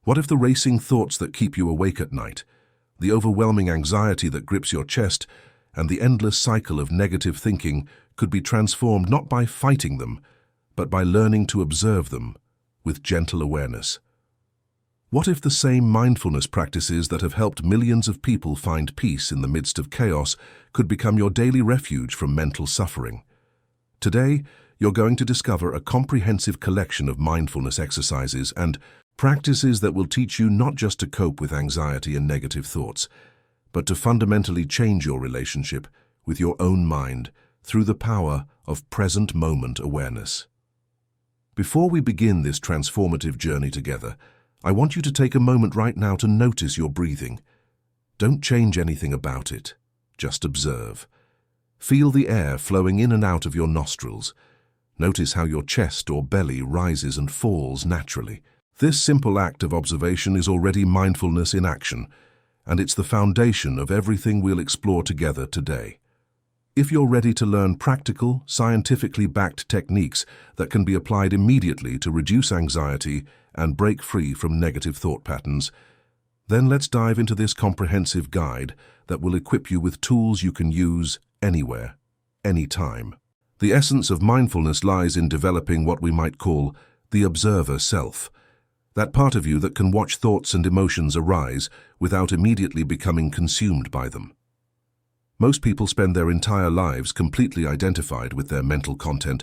What if the racing thoughts that keep you awake at night, the overwhelming anxiety that grips your chest, and the endless cycle of negative thinking could be transformed not by fighting them, but by learning to observe them with gentle awareness? What if the same mindfulness practices that have helped millions of people find peace in the midst of chaos could become your daily refuge from mental suffering? Today, you're going to discover a comprehensive collection of mindfulness exercises and practices that will teach you not just to cope with anxiety and negative thoughts, but to fundamentally change your relationship with your own mind through the power of present moment awareness. Before we begin this transformative journey together, I want you to take a moment right now to notice your breathing. Don't change anything about it, just observe. Feel the air flowing in and out of your nostrils. Notice how your chest or belly rises and falls naturally. This simple act of observation is already mindfulness in action, and it's the foundation of everything we'll explore together today. If you're ready to learn practical, scientifically backed techniques that can be applied immediately to reduce anxiety and break free from negative thought patterns, then let's dive into this comprehensive guide that will equip you with tools you can use anywhere, anytime. The essence of mindfulness lies in developing what we might call the observer self, that part of you that can watch thoughts and emotions arise without immediately becoming consumed by them. Most people spend their entire lives completely identified with their mental content,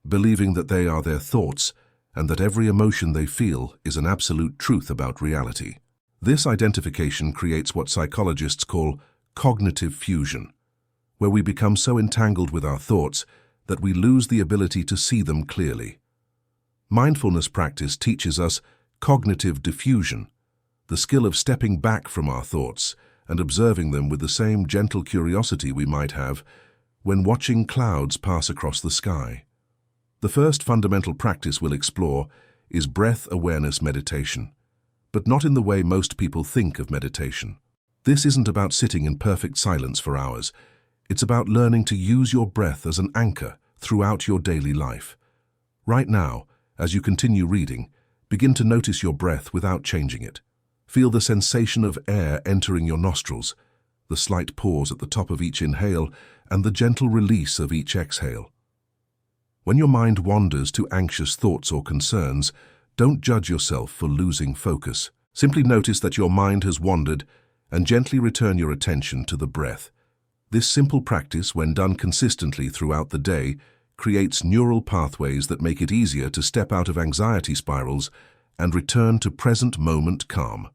believing that they are their thoughts and that every emotion they feel is an absolute truth about reality. This identification creates what psychologists call cognitive fusion, where we become so entangled with our thoughts that we lose the ability to see them clearly. Mindfulness practice teaches us cognitive diffusion, the skill of stepping back from our thoughts and observing them with the same gentle curiosity we might have when watching clouds pass across the sky. The first fundamental practice we'll explore is breath awareness meditation, but not in the way most people think of meditation. This isn't about sitting in perfect silence for hours. It's about learning to use your breath as an anchor throughout your daily life. Right now, as you continue reading, begin to notice your breath without changing it. Feel the sensation of air entering your nostrils, the slight pause at the top of each inhale, and the gentle release of each exhale. When your mind wanders to anxious thoughts or concerns, don't judge yourself for losing focus. Simply notice that your mind has wandered and gently return your attention to the breath. This simple practice, when done consistently throughout the day, creates neural pathways that make it easier to step out of anxiety spirals and return to present moment calm.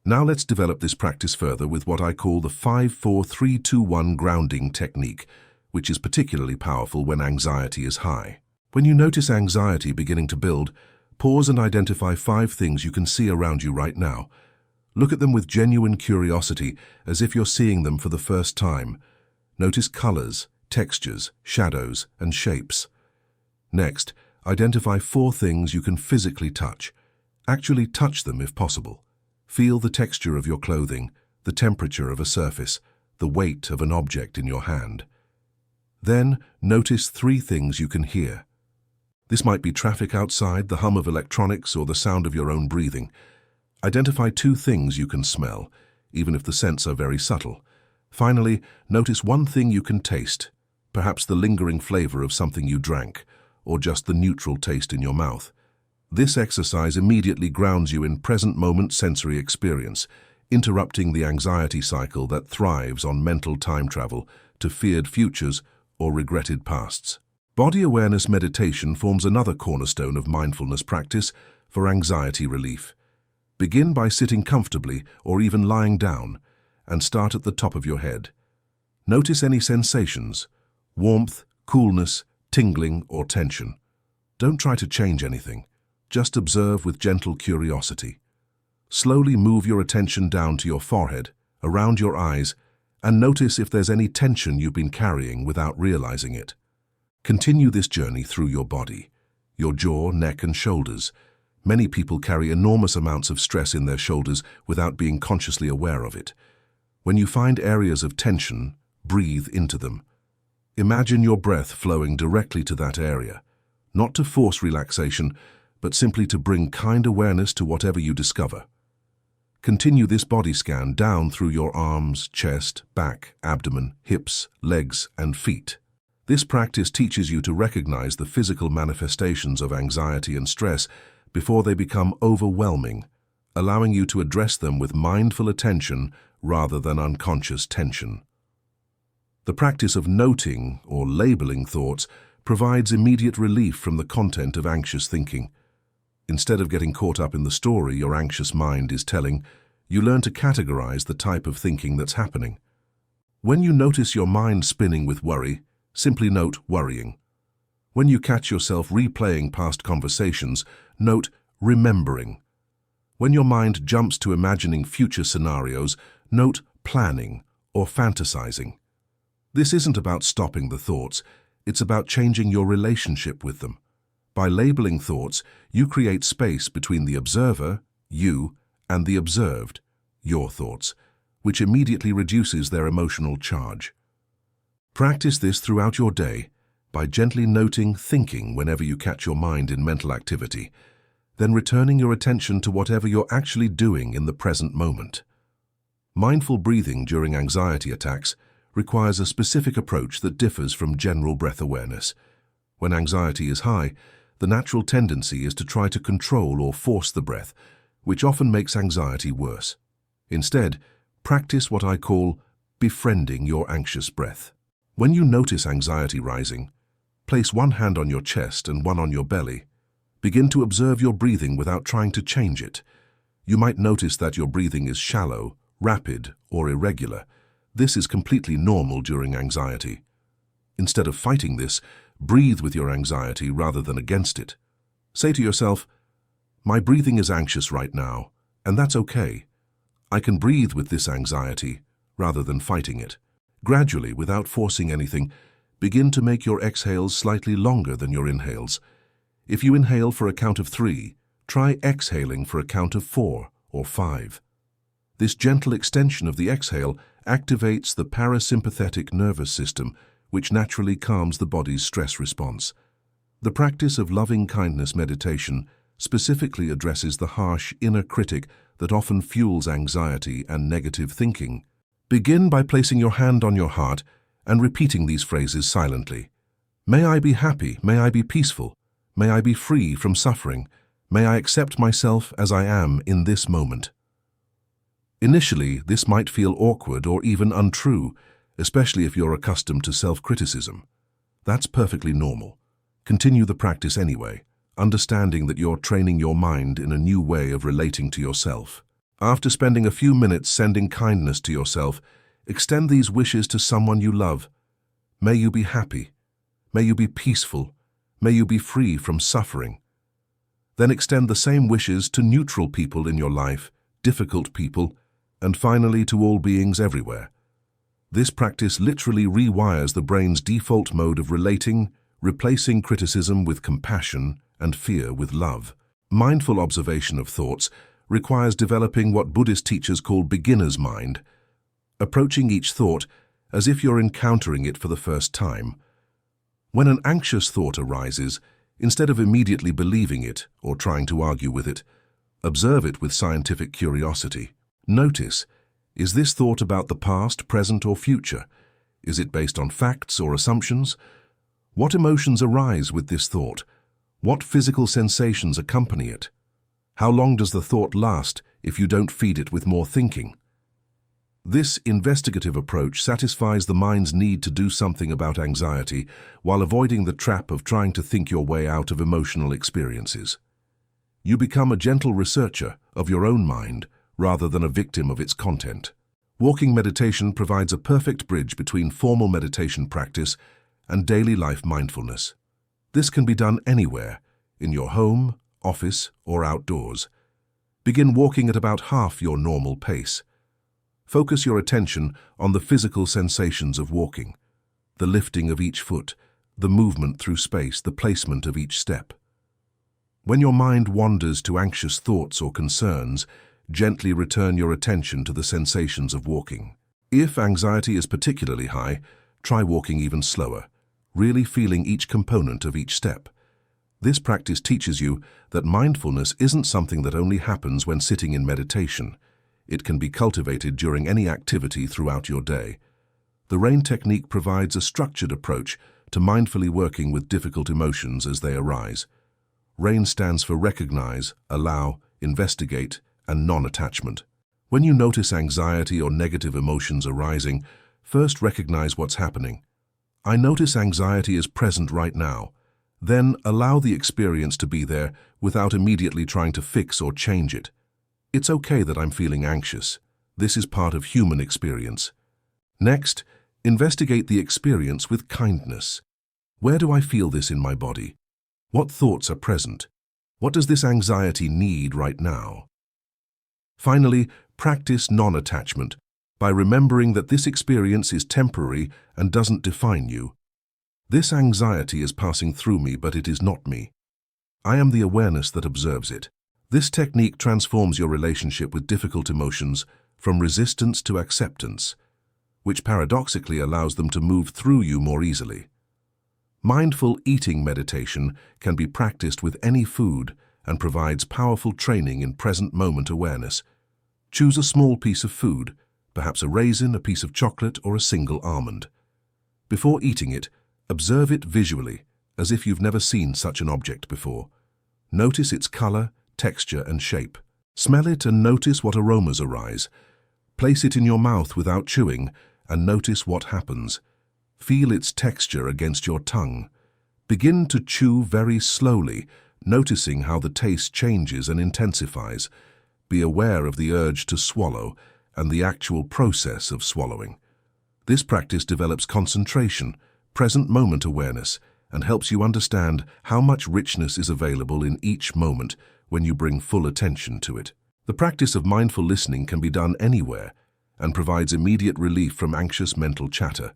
Now let's develop this practice further with what I call the 5-4-3-2-1 grounding technique, which is particularly powerful when anxiety is high. When you notice anxiety beginning to build, pause and identify 5 things you can see around you right now. Look at them with genuine curiosity, as if you're seeing them for the first time. Notice colors, textures, shadows, and shapes. Next, identify 4 things you can physically touch. Actually touch them if possible. Feel the texture of your clothing, the temperature of a surface, the weight of an object in your hand. Then, notice 3 things you can hear. This might be traffic outside, the hum of electronics, or the sound of your own breathing. Identify 2 things you can smell, even if the scents are very subtle. Finally, notice 1 thing you can taste, perhaps the lingering flavor of something you drank, or just the neutral taste in your mouth. This exercise immediately grounds you in present moment sensory experience, interrupting the anxiety cycle that thrives on mental time travel to feared futures or regretted pasts. Body awareness meditation forms another cornerstone of mindfulness practice for anxiety relief. Begin by sitting comfortably or even lying down, and start at the top of your head. Notice any sensations, warmth, coolness, tingling, or tension. Don't try to change anything. Just observe with gentle curiosity. Slowly move your attention down to your forehead, around your eyes, and notice if there's any tension you've been carrying without realizing it. Continue this journey through your body, your jaw, neck, and shoulders. Many people carry enormous amounts of stress in their shoulders without being consciously aware of it. When you find areas of tension, breathe into them. Imagine your breath flowing directly to that area, not to force relaxation, but simply to bring kind awareness to whatever you discover. Continue this body scan down through your arms, chest, back, abdomen, hips, legs, and feet. This practice teaches you to recognize the physical manifestations of anxiety and stress before they become overwhelming, allowing you to address them with mindful attention rather than unconscious tension. The practice of noting or labeling thoughts provides immediate relief from the content of anxious thinking. Instead of getting caught up in the story your anxious mind is telling, you learn to categorize the type of thinking that's happening. When you notice your mind spinning with worry, simply note worrying. When you catch yourself replaying past conversations, note remembering. When your mind jumps to imagining future scenarios, note planning or fantasizing. This isn't about stopping the thoughts, it's about changing your relationship with them. By labeling thoughts, you create space between the observer, you, and the observed, your thoughts, which immediately reduces their emotional charge. Practice this throughout your day by gently noting thinking whenever you catch your mind in mental activity, then returning your attention to whatever you're actually doing in the present moment. Mindful breathing during anxiety attacks requires a specific approach that differs from general breath awareness. When anxiety is high, the natural tendency is to try to control or force the breath, which often makes anxiety worse. Instead, practice what I call befriending your anxious breath. When you notice anxiety rising, place one hand on your chest and one on your belly. Begin to observe your breathing without trying to change it. You might notice that your breathing is shallow, rapid, or irregular. This is completely normal during anxiety. Instead of fighting this, breathe with your anxiety rather than against it. Say to yourself, "My breathing is anxious right now, and that's okay. I can breathe with this anxiety rather than fighting it." Gradually, without forcing anything, begin to make your exhales slightly longer than your inhales. If you inhale for a count of 3, try exhaling for a count of 4 or 5. This gentle extension of the exhale activates the parasympathetic nervous system, which naturally calms the body's stress response. The practice of loving-kindness meditation specifically addresses the harsh inner critic that often fuels anxiety and negative thinking. Begin by placing your hand on your heart and repeating these phrases silently. May I be happy, may I be peaceful, may I be free from suffering, may I accept myself as I am in this moment. Initially, this might feel awkward or even untrue, especially if you're accustomed to self-criticism. That's perfectly normal. Continue the practice anyway, understanding that you're training your mind in a new way of relating to yourself. After spending a few minutes sending kindness to yourself, extend these wishes to someone you love. May you be happy. May you be peaceful. May you be free from suffering. Then extend the same wishes to neutral people in your life, difficult people, and finally to all beings everywhere. This practice literally rewires the brain's default mode of relating, replacing criticism with compassion and fear with love. Mindful observation of thoughts requires developing what Buddhist teachers call beginner's mind, approaching each thought as if you're encountering it for the first time. When an anxious thought arises, instead of immediately believing it or trying to argue with it, observe it with scientific curiosity. Notice, is this thought about the past, present, or future? Is it based on facts or assumptions? What emotions arise with this thought? What physical sensations accompany it? How long does the thought last if you don't feed it with more thinking? This investigative approach satisfies the mind's need to do something about anxiety while avoiding the trap of trying to think your way out of emotional experiences. You become a gentle researcher of your own mind rather than a victim of its content. Walking meditation provides a perfect bridge between formal meditation practice and daily life mindfulness. This can be done anywhere, in your home, office, or outdoors. Begin walking at about half your normal pace. Focus your attention on the physical sensations of walking, the lifting of each foot, the movement through space, the placement of each step. When your mind wanders to anxious thoughts or concerns, gently return your attention to the sensations of walking. If anxiety is particularly high, try walking even slower, really feeling each component of each step. This practice teaches you that mindfulness isn't something that only happens when sitting in meditation. It can be cultivated during any activity throughout your day. The RAIN technique provides a structured approach to mindfully working with difficult emotions as they arise. RAIN stands for recognize, allow, investigate, and non-attachment. When you notice anxiety or negative emotions arising, first recognize what's happening. I notice anxiety is present right now. Then allow the experience to be there without immediately trying to fix or change it. It's okay that I'm feeling anxious. This is part of human experience. Next, investigate the experience with kindness. Where do I feel this in my body? What thoughts are present? What does this anxiety need right now? Finally, practice non-attachment by remembering that this experience is temporary and doesn't define you. This anxiety is passing through me, but it is not me. I am the awareness that observes it. This technique transforms your relationship with difficult emotions from resistance to acceptance, which paradoxically allows them to move through you more easily. Mindful eating meditation can be practiced with any food and provides powerful training in present moment awareness. Choose a small piece of food, perhaps a raisin, a piece of chocolate, or a single almond. Before eating it, observe it visually, as if you've never seen such an object before. Notice its color, texture, and shape. Smell it and notice what aromas arise. Place it in your mouth without chewing and notice what happens. Feel its texture against your tongue. Begin to chew very slowly, noticing how the taste changes and intensifies. Be aware of the urge to swallow and the actual process of swallowing. This practice develops concentration, present moment awareness, and helps you understand how much richness is available in each moment when you bring full attention to it. The practice of mindful listening can be done anywhere and provides immediate relief from anxious mental chatter.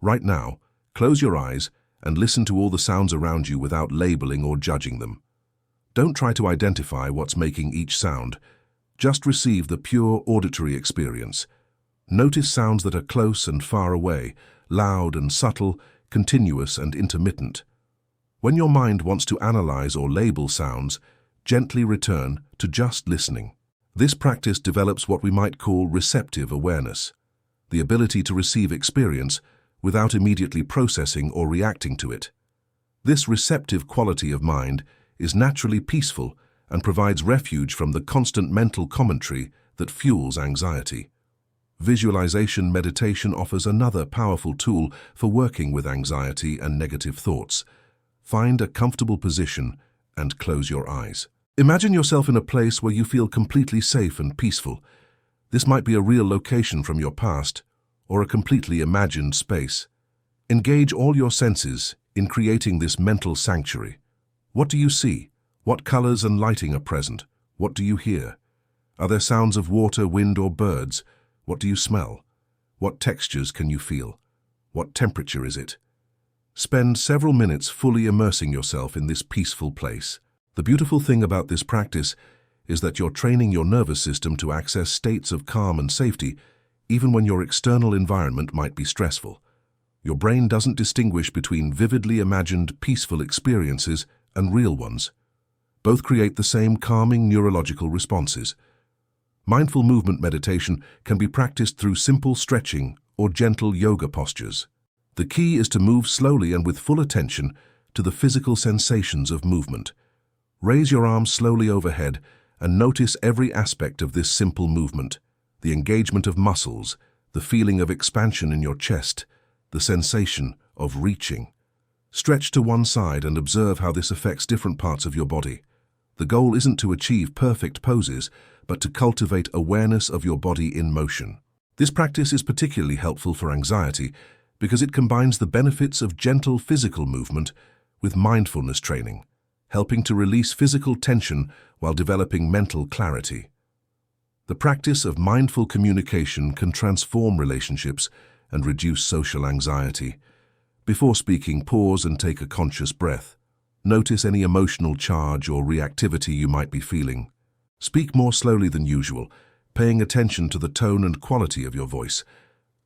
Right now, close your eyes and listen to all the sounds around you without labeling or judging them. Don't try to identify what's making each sound. Just receive the pure auditory experience. Notice sounds that are close and far away, loud and subtle, continuous and intermittent. When your mind wants to analyze or label sounds, gently return to just listening. This practice develops what we might call receptive awareness, the ability to receive experience without immediately processing or reacting to it. This receptive quality of mind is naturally peaceful and provides refuge from the constant mental commentary that fuels anxiety. Visualization meditation offers another powerful tool for working with anxiety and negative thoughts. Find a comfortable position and close your eyes. Imagine yourself in a place where you feel completely safe and peaceful. This might be a real location from your past or a completely imagined space. Engage all your senses in creating this mental sanctuary. What do you see? What colors and lighting are present? What do you hear? Are there sounds of water, wind, or birds? What do you smell? What textures can you feel? What temperature is it? Spend several minutes fully immersing yourself in this peaceful place. The beautiful thing about this practice is that you're training your nervous system to access states of calm and safety, even when your external environment might be stressful. Your brain doesn't distinguish between vividly imagined peaceful experiences and real ones. Both create the same calming neurological responses. Mindful movement meditation can be practiced through simple stretching or gentle yoga postures. The key is to move slowly and with full attention to the physical sensations of movement. Raise your arms slowly overhead and notice every aspect of this simple movement: the engagement of muscles, the feeling of expansion in your chest, the sensation of reaching. Stretch to one side and observe how this affects different parts of your body. The goal isn't to achieve perfect poses, but to cultivate awareness of your body in motion. This practice is particularly helpful for anxiety because it combines the benefits of gentle physical movement with mindfulness training, helping to release physical tension while developing mental clarity. The practice of mindful communication can transform relationships and reduce social anxiety. Before speaking, pause and take a conscious breath. Notice any emotional charge or reactivity you might be feeling. Speak more slowly than usual, paying attention to the tone and quality of your voice.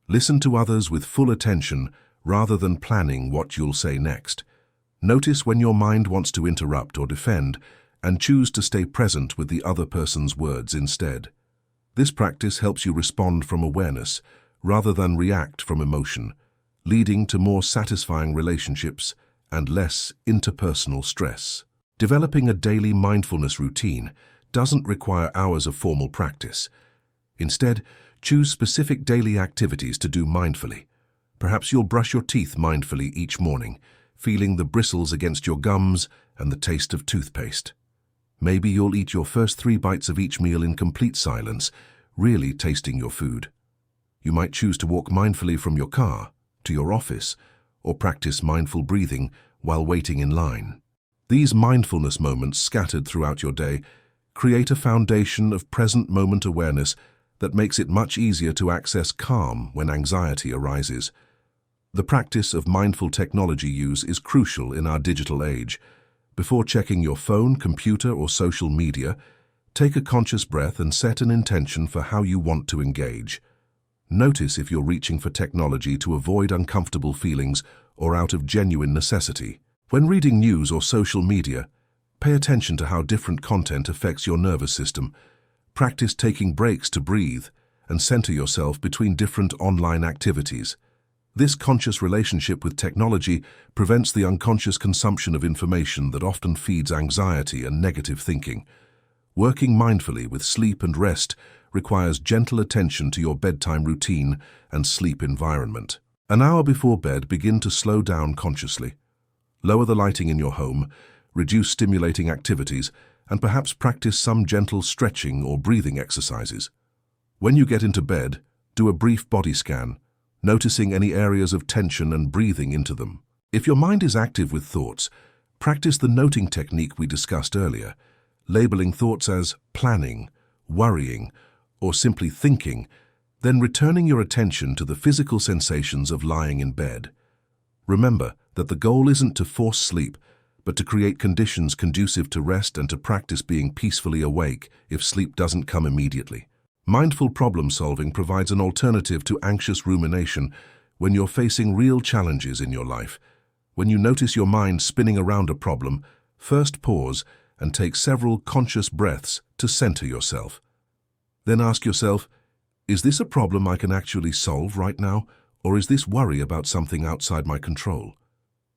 Listen to others with full attention rather than planning what you'll say next. Notice when your mind wants to interrupt or defend, and choose to stay present with the other person's words instead. This practice helps you respond from awareness, rather than react from emotion, leading to more satisfying relationships and less interpersonal stress. Developing a daily mindfulness routine doesn't require hours of formal practice. Instead, choose specific daily activities to do mindfully. Perhaps you'll brush your teeth mindfully each morning, feeling the bristles against your gums and the taste of toothpaste. Maybe you'll eat your first 3 bites of each meal in complete silence, really tasting your food. You might choose to walk mindfully from your car to your office, or practice mindful breathing while waiting in line. These mindfulness moments scattered throughout your day create a foundation of present moment awareness that makes it much easier to access calm when anxiety arises. The practice of mindful technology use is crucial in our digital age. Before checking your phone, computer, or social media, take a conscious breath and set an intention for how you want to engage. Notice if you're reaching for technology to avoid uncomfortable feelings or out of genuine necessity. When reading news or social media, pay attention to how different content affects your nervous system. Practice taking breaks to breathe and center yourself between different online activities. This conscious relationship with technology prevents the unconscious consumption of information that often feeds anxiety and negative thinking. Working mindfully with sleep and rest requires gentle attention to your bedtime routine and sleep environment. An hour before bed, begin to slow down consciously. Lower the lighting in your home, reduce stimulating activities, and perhaps practice some gentle stretching or breathing exercises. When you get into bed, do a brief body scan, noticing any areas of tension and breathing into them. If your mind is active with thoughts, practice the noting technique we discussed earlier, labeling thoughts as planning, worrying, or simply thinking, then returning your attention to the physical sensations of lying in bed. Remember that the goal isn't to force sleep, but to create conditions conducive to rest and to practice being peacefully awake if sleep doesn't come immediately. Mindful problem solving provides an alternative to anxious rumination when you're facing real challenges in your life. When you notice your mind spinning around a problem, first pause and take several conscious breaths to center yourself. Then ask yourself, is this a problem I can actually solve right now, or is this worry about something outside my control?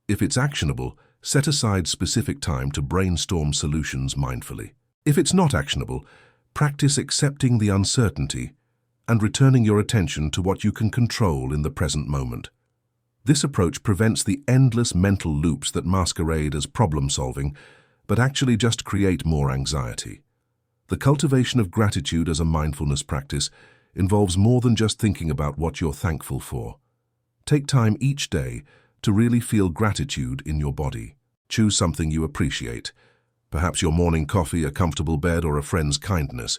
If it's actionable, set aside specific time to brainstorm solutions mindfully. If it's not actionable, practice accepting the uncertainty and returning your attention to what you can control in the present moment. This approach prevents the endless mental loops that masquerade as problem solving, but actually just create more anxiety. The cultivation of gratitude as a mindfulness practice involves more than just thinking about what you're thankful for. Take time each day to really feel gratitude in your body. Choose something you appreciate, perhaps your morning coffee, a comfortable bed, or a friend's kindness.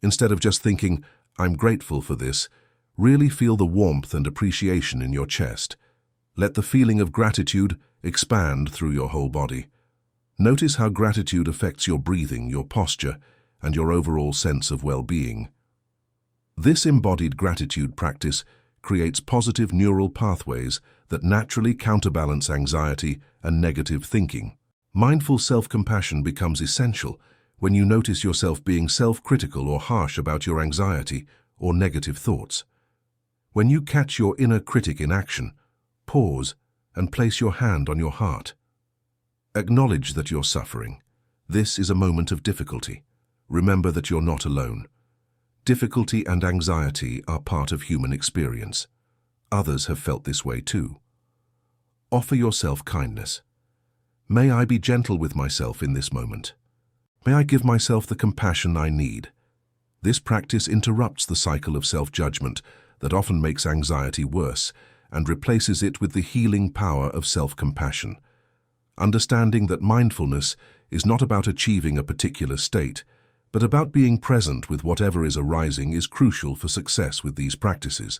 Instead of just thinking, I'm grateful for this, really feel the warmth and appreciation in your chest. Let the feeling of gratitude expand through your whole body. Notice how gratitude affects your breathing, your posture, and your overall sense of well-being. This embodied gratitude practice creates positive neural pathways that naturally counterbalance anxiety and negative thinking. Mindful self-compassion becomes essential when you notice yourself being self-critical or harsh about your anxiety or negative thoughts. When you catch your inner critic in action, pause and place your hand on your heart. Acknowledge that you're suffering. This is a moment of difficulty. Remember that you're not alone. Difficulty and anxiety are part of human experience. Others have felt this way too. Offer yourself kindness. May I be gentle with myself in this moment. May I give myself the compassion I need. This practice interrupts the cycle of self-judgment that often makes anxiety worse and replaces it with the healing power of self-compassion. Understanding that mindfulness is not about achieving a particular state, but about being present with whatever is arising is crucial for success with these practices.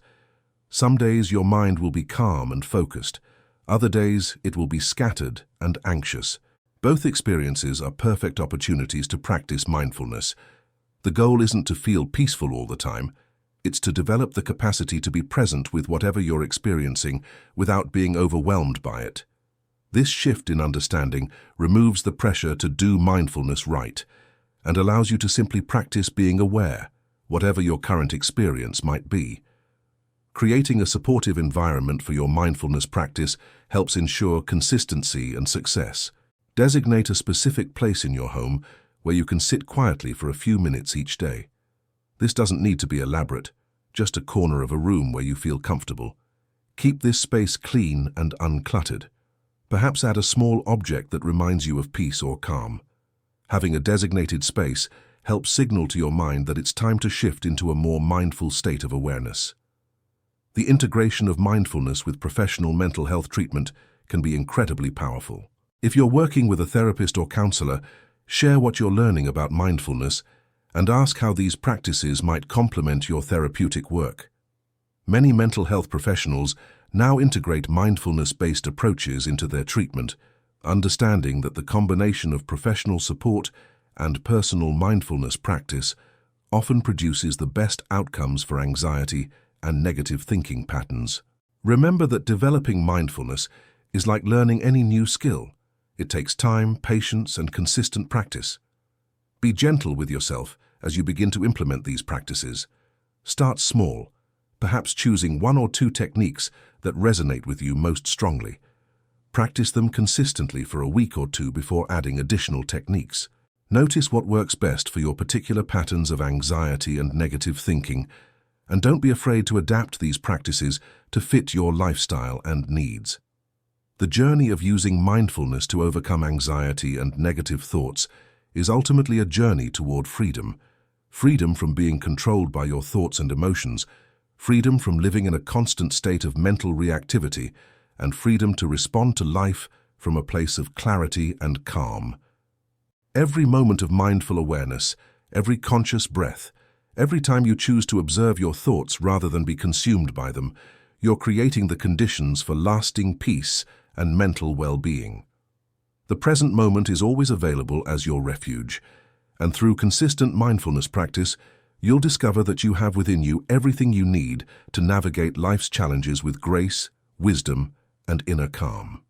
Some days your mind will be calm and focused. Other days it will be scattered and anxious. Both experiences are perfect opportunities to practice mindfulness. The goal isn't to feel peaceful all the time. It's to develop the capacity to be present with whatever you're experiencing without being overwhelmed by it. This shift in understanding removes the pressure to do mindfulness right and allows you to simply practice being aware, whatever your current experience might be. Creating a supportive environment for your mindfulness practice helps ensure consistency and success. Designate a specific place in your home where you can sit quietly for a few minutes each day. This doesn't need to be elaborate, just a corner of a room where you feel comfortable. Keep this space clean and uncluttered. Perhaps add a small object that reminds you of peace or calm. Having a designated space helps signal to your mind that it's time to shift into a more mindful state of awareness. The integration of mindfulness with professional mental health treatment can be incredibly powerful. If you're working with a therapist or counselor, share what you're learning about mindfulness and ask how these practices might complement your therapeutic work. Many mental health professionals now integrate mindfulness-based approaches into their treatment, understanding that the combination of professional support and personal mindfulness practice often produces the best outcomes for anxiety and negative thinking patterns. Remember that developing mindfulness is like learning any new skill. It takes time, patience, and consistent practice. Be gentle with yourself as you begin to implement these practices. Start small, perhaps choosing one or two techniques that resonate with you most strongly. Practice them consistently for a week or two before adding additional techniques. Notice what works best for your particular patterns of anxiety and negative thinking, and don't be afraid to adapt these practices to fit your lifestyle and needs. The journey of using mindfulness to overcome anxiety and negative thoughts is ultimately a journey toward freedom. Freedom from being controlled by your thoughts and emotions, freedom from living in a constant state of mental reactivity, and freedom to respond to life from a place of clarity and calm. Every moment of mindful awareness, every conscious breath, every time you choose to observe your thoughts rather than be consumed by them, you're creating the conditions for lasting peace and mental well-being. The present moment is always available as your refuge, and through consistent mindfulness practice, you'll discover that you have within you everything you need to navigate life's challenges with grace, wisdom, and inner calm.